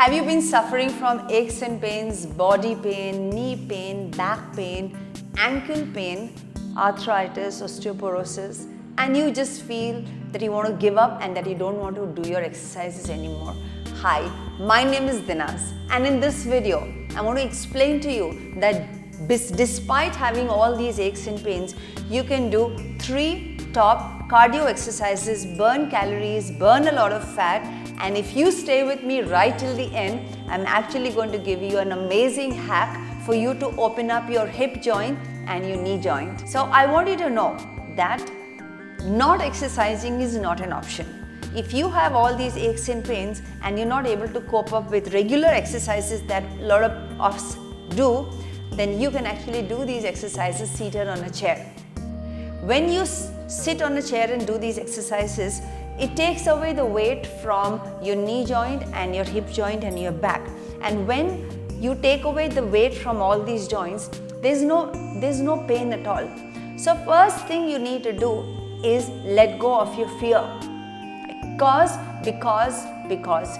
Have you been suffering from aches and pains, body pain, knee pain, back pain, ankle pain, arthritis, osteoporosis, and you just feel that you want to give up and that you don't want to do your exercises anymore? Hi, my name is Dinaz, and in this video, I want to explain to you that despite having all these aches and pains, you can do 3 top cardio exercises, burn calories, burn a lot of fat, and if you stay with me right till the end, I'm actually going to give you an amazing hack for you to open up your hip joint and your knee joint. So I want you to know that not exercising is not an option. If you have all these aches and pains and you're not able to cope up with regular exercises that a lot of us do, then you can actually do these exercises seated on a chair. When you sit on a chair and do these exercises, it takes away the weight from your knee joint and your hip joint and your back. And when you take away the weight from all these joints, there's no pain at all. So first thing you need to do is let go of your fear. Because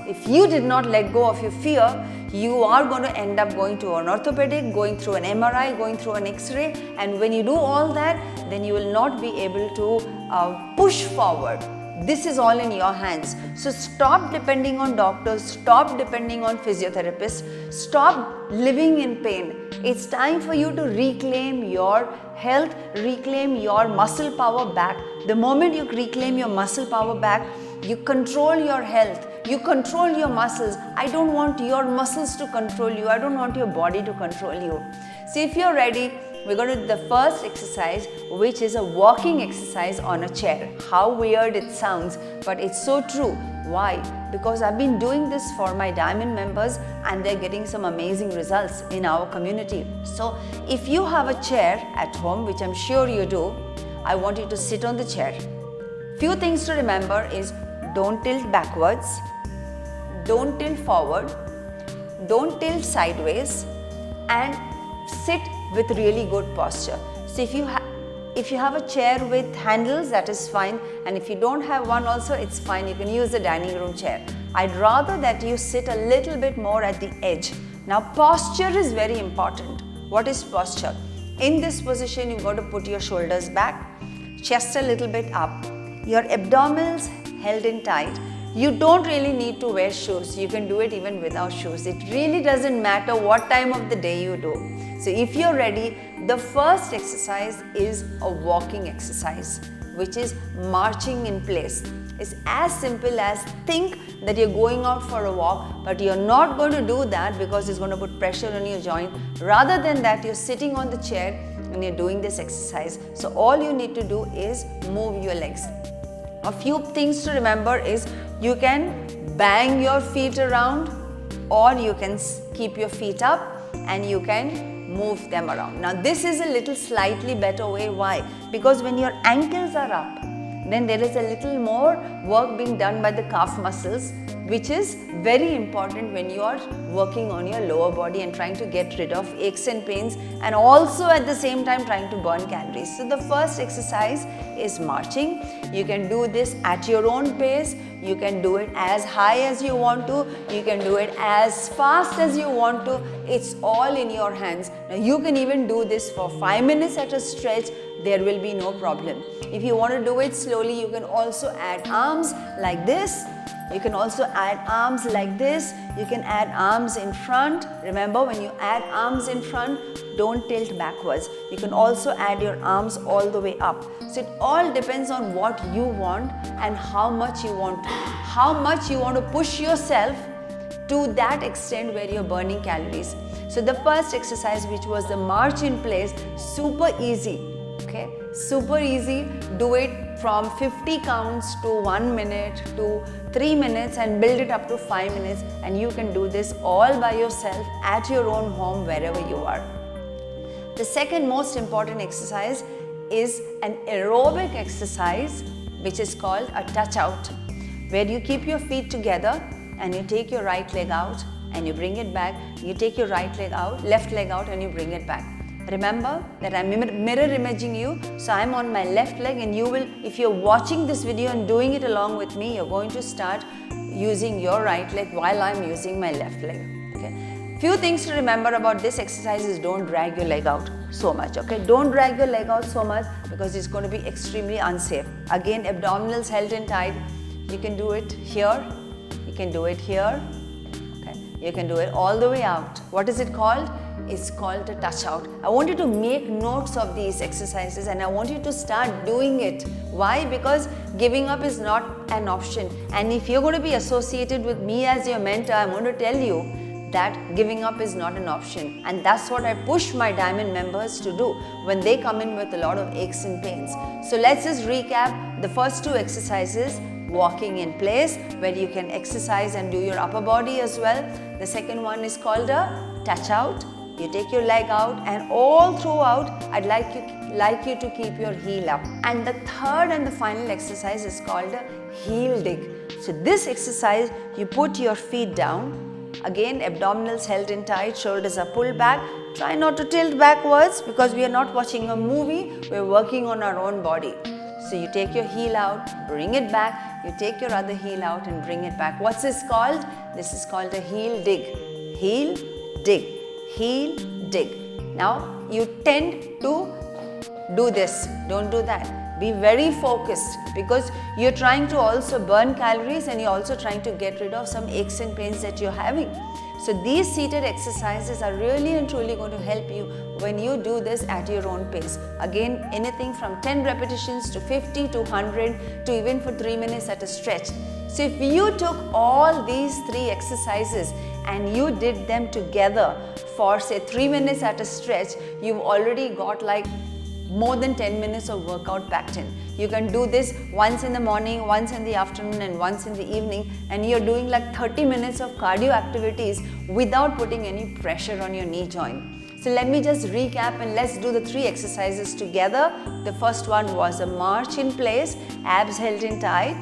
if you did not let go of your fear, you are going to end up going to an orthopedic, going through an MRI, going through an X-ray, and when you do all that, then you will not be able to push forward. This is all in your hands. So stop depending on doctors, stop depending on physiotherapists, stop living in pain. It's time for you to reclaim your health, reclaim your muscle power back. The moment you reclaim your muscle power back, you control your health, you control your muscles. I don't want your muscles to control you, I don't want your body to control you. So if you're ready, we're going to do the first exercise, which is a walking exercise on a chair. How weird it sounds, but it's so true. Why? Because I've been doing this for my Diamond members and they're getting some amazing results in our community. So if you have a chair at home, which I'm sure you do, I want you to sit on the chair. Few things to remember is don't tilt backwards, don't tilt forward, don't tilt sideways, and sit with really good posture. So if you have a chair with handles, that is fine, and if you don't have one also, it's fine. You can use the dining room chair. I'd rather that you sit a little bit more at the edge. Now posture is very important. What is posture? In this position, you've got to put your shoulders back, chest a little bit up, your abdominals held in tight. You don't really need to wear shoes. You can do it even without shoes. It really doesn't matter what time of the day you do. So if you're ready, the first exercise is a walking exercise, which is marching in place. It's as simple as think that you're going out for a walk, but you're not going to do that because it's going to put pressure on your joint. Rather than that, you're sitting on the chair and you're doing this exercise. So all you need to do is move your legs. A few things to remember is you can bang your feet around or you can keep your feet up and you can move them around. Now this is a little slightly better way. Why? Because when your ankles are up, then there is a little more work being done by the calf muscles, which is very important when you are working on your lower body and trying to get rid of aches and pains, and also at the same time trying to burn calories. So the first exercise is marching. You can do this at your own pace. You can do it as high as you want to. You can do it as fast as you want to. It's all in your hands. Now you can even do this for 5 minutes at a stretch. There will be no problem. If you want to do it slowly, you can also add arms like this. You can also add arms like this. You can add arms in front. Remember, when you add arms in front, don't tilt backwards. You can also add your arms all the way up. So it all depends on what you want and how much you want. How much you want to push yourself to that extent where you're burning calories. So the first exercise, which was the march in place, super easy. Okay, super easy. Do it from 50 counts to 1 minute to 3 minutes and build it up to 5 minutes, and you can do this all by yourself at your own home wherever you are. The second most important exercise is an aerobic exercise, which is called a touch out, where you keep your feet together and you take your right leg out and you bring it back. You take your right leg out, left leg out, and you bring it back. Remember that I'm mirror imaging you, so I'm on my left leg, and you will, if you're watching this video and doing it along with me, you're going to start using your right leg while I'm using my left leg. Okay. Few things to remember about this exercise is don't drag your leg out so much. Okay. Don't drag your leg out so much because it's going to be extremely unsafe. Again, abdominals held in tight. You can do it here. You can do it here. Okay. You can do it all the way out. What is it called? It's called a touch out. I want you to make notes of these exercises and I want you to start doing it. Why? Because giving up is not an option. And if you're going to be associated with me as your mentor, I'm going to tell you that giving up is not an option. And that's what I push my Diamond members to do when they come in with a lot of aches and pains. So let's just recap the first two exercises. Walking in place, where you can exercise and do your upper body as well. The second one is called a touch out. You take your leg out and all throughout, I'd like you to keep your heel up. And the third and the final exercise is called a heel dig. So this exercise, you put your feet down. Again, abdominals held in tight, shoulders are pulled back. Try not to tilt backwards because we are not watching a movie, we're working on our own body. So you take your heel out, bring it back, you take your other heel out and bring it back. What's this called? This is called a heel dig. Heel dig. Heel dig. Now you tend to do this, don't do that. Be very focused because you're trying to also burn calories and you're also trying to get rid of some aches and pains that you're having. So these seated exercises are really and truly going to help you when you do this at your own pace. Again, anything from 10 repetitions to 50 to 100 to even for 3 minutes at a stretch. So if you took all these 3 exercises and you did them together for say 3 minutes at a stretch, you've already got like more than 10 minutes of workout packed in. You can do this once in the morning, once in the afternoon and once in the evening, and you're doing like 30 minutes of cardio activities without putting any pressure on your knee joint. So let me just recap and let's do the 3 exercises together. The first one was a march in place, abs held in tight,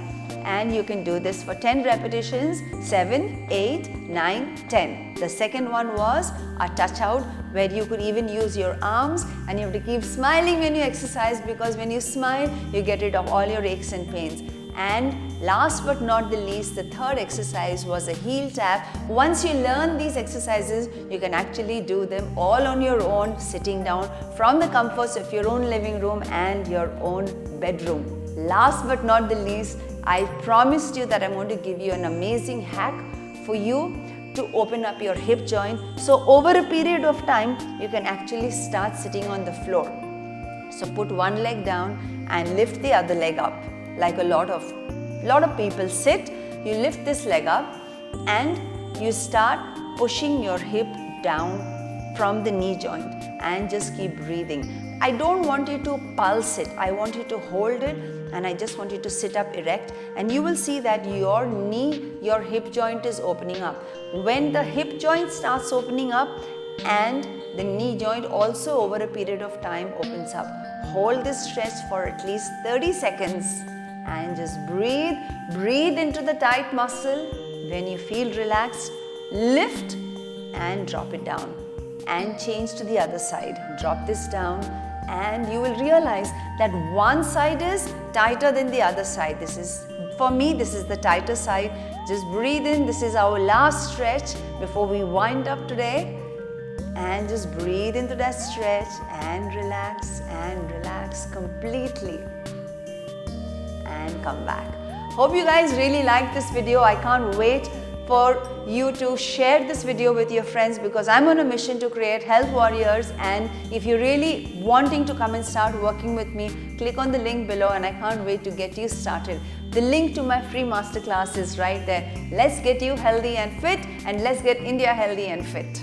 and you can do this for 10 repetitions, 7, 8, 9, 10. The second one was a touch out where you could even use your arms and you have to keep smiling when you exercise because when you smile, you get rid of all your aches and pains. And last but not the least, the third exercise was a heel tap. Once you learn these exercises, you can actually do them all on your own, sitting down from the comforts of your own living room and your own bedroom. Last but not the least, I promised you that I'm going to give you an amazing hack for you to open up your hip joint. So over a period of time, you can actually start sitting on the floor. So put one leg down and lift the other leg up. Like a lot of people sit, you lift this leg up and you start pushing your hip down from the knee joint and just keep breathing. I don't want you to pulse it. I want you to hold it and I just want you to sit up erect and you will see that your knee, your hip joint is opening up. When the hip joint starts opening up and the knee joint also over a period of time opens up. Hold this stretch for at least 30 seconds and just breathe. Breathe into the tight muscle. When you feel relaxed, lift and drop it down and change to the other side. Drop this down and you will realize that one side is tighter than the other side. This is, for me, this is the tighter side. Just breathe in. This is our last stretch before we wind up today. And just breathe into that stretch and relax completely. And come back. Hope you guys really liked this video. I can't wait for you to share this video with your friends because I'm on a mission to create health warriors, and if you're really wanting to come and start working with me, click on the link below and I can't wait to get you started. The link to my free masterclass is right there. Let's get you healthy and fit, and let's get India healthy and fit.